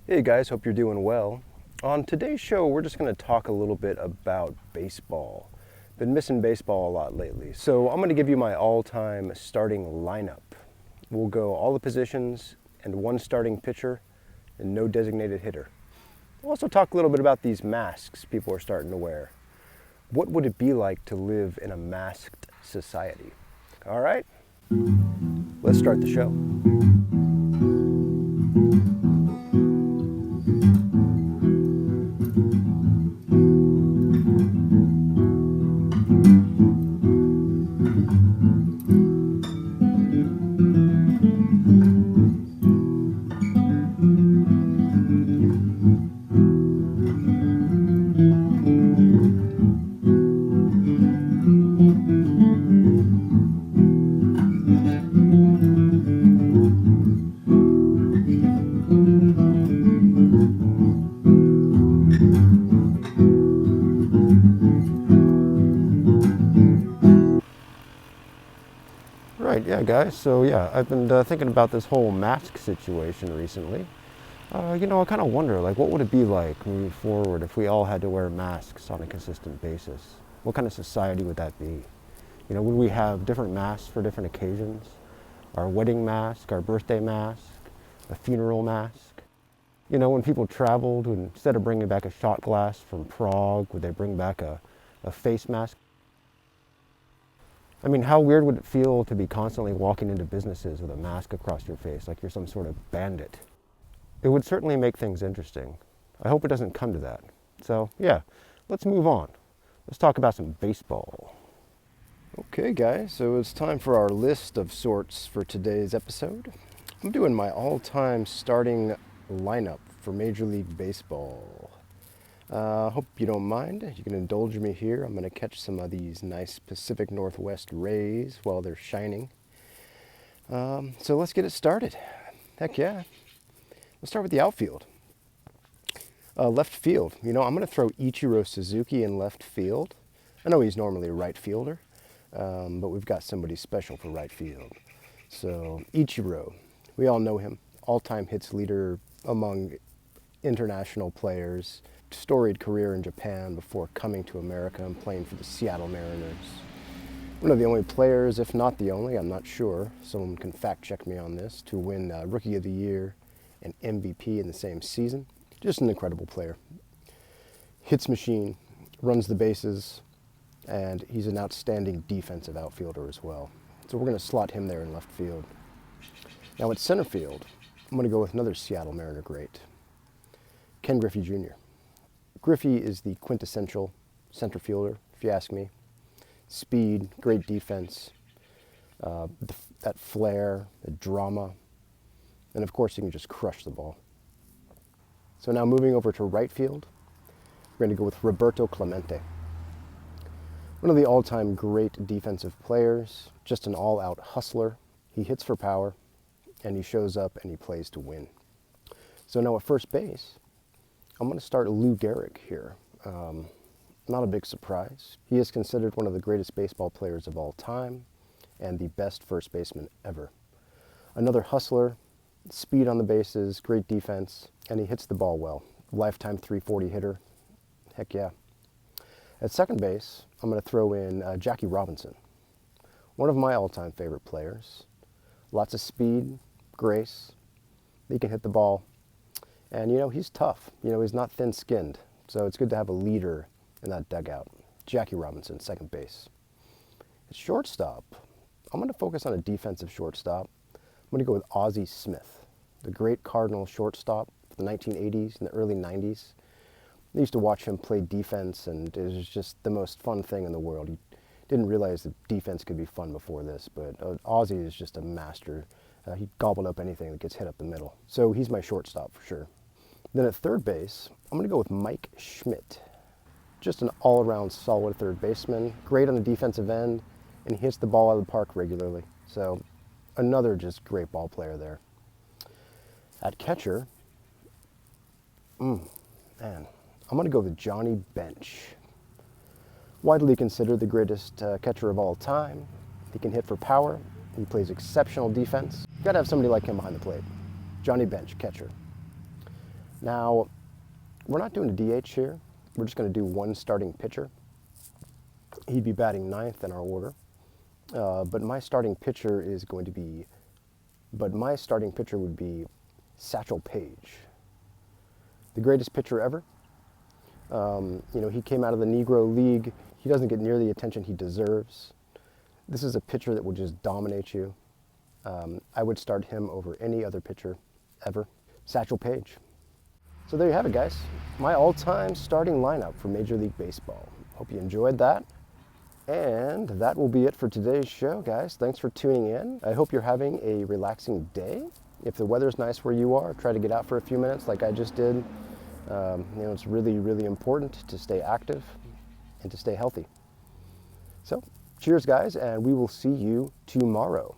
Hey guys, hope you're doing well. On today's show, we're just going to talk a little bit about baseball. Been missing baseball a lot lately, so I'm going to give you my all-time starting lineup. We'll go all the positions and one starting pitcher and no designated hitter. We'll also talk a little bit about these masks people are starting to wear. What would it be like to live in a masked society? All right, let's start the show. Right, yeah, guys. So, yeah, I've been thinking about this whole mask situation recently. I kind of wonder, what would it be like moving forward if we all had to wear masks on a consistent basis? What kind of society would that be? Would we have different masks for different occasions? Our wedding mask, our birthday mask, a funeral mask? When people traveled, instead of bringing back a shot glass from Prague, would they bring back a face mask? I mean, how weird would it feel to be constantly walking into businesses with a mask across your face like you're some sort of bandit? It would certainly make things interesting. I hope it doesn't come to that. So, yeah, let's move on. Let's talk about some baseball. Okay, guys, so it's time for our list of sorts for today's episode. I'm doing my all-time starting lineup for Major League Baseball. Hope you don't mind. You can indulge me here. I'm going to catch some of these nice Pacific Northwest rays while they're shining. So let's get it started. Heck yeah. Let's start with the outfield. Left field. I'm going to throw Ichiro Suzuki in left field. I know he's normally a right fielder, but we've got somebody special for right field. So Ichiro, we all know him. All-time hits leader among international players. Storied career in Japan before coming to America and playing for the Seattle Mariners. One of the only players, if not the only, I'm not sure, someone can fact check me on this, to win Rookie of the Year and MVP in the same season. Just an incredible player. Hits machine, runs the bases, and he's an outstanding defensive outfielder as well. So we're going to slot him there in left field. Now at center field, I'm going to go with another Seattle Mariner great, Ken Griffey Jr. Griffey is the quintessential center fielder, if you ask me. Speed, great defense, that flair, the drama, and of course he can just crush the ball. So now moving over to right field, we're going to go with Roberto Clemente. One of the all-time great defensive players, just an all-out hustler. He hits for power, and he shows up and he plays to win. So now at first base, I'm going to start Lou Gehrig here. Not a big surprise. He is considered one of the greatest baseball players of all time and the best first baseman ever. Another hustler, speed on the bases, great defense, and he hits the ball well. Lifetime .340 hitter. Heck yeah. At second base, I'm going to throw in Jackie Robinson. One of my all-time favorite players. Lots of speed, grace. He can hit the ball. And, he's tough. He's not thin-skinned. So it's good to have a leader in that dugout. Jackie Robinson, second base. At shortstop, I'm going to focus on a defensive shortstop. I'm going to go with Ozzie Smith, the great Cardinal shortstop of the 1980s and the early 90s. I used to watch him play defense, and it was just the most fun thing in the world. He didn't realize that defense could be fun before this, but Ozzie is just a master. He gobbled up anything that gets hit up the middle. So he's my shortstop for sure. Then at third base, I'm going to go with Mike Schmidt. Just an all-around solid third baseman, great on the defensive end, and he hits the ball out of the park regularly. So another just great ball player there. At catcher, I'm going to go with Johnny Bench. Widely considered the greatest catcher of all time. He can hit for power. He plays exceptional defense. You've got to have somebody like him behind the plate. Johnny Bench, catcher. Now, we're not doing a DH here. We're just going to do one starting pitcher. He'd be batting ninth in our order. But my starting pitcher would be Satchel Paige, the greatest pitcher ever. He came out of the Negro League. He doesn't get near the attention he deserves. This is a pitcher that will just dominate you. I would start him over any other pitcher ever. Satchel Paige. So there you have it, guys. My all-time starting lineup for Major League Baseball. Hope you enjoyed that. And that will be it for today's show, guys. Thanks for tuning in. I hope you're having a relaxing day. If the weather's nice where you are, try to get out for a few minutes like I just did. It's really, really important to stay active and to stay healthy. So, cheers, guys, and we will see you tomorrow.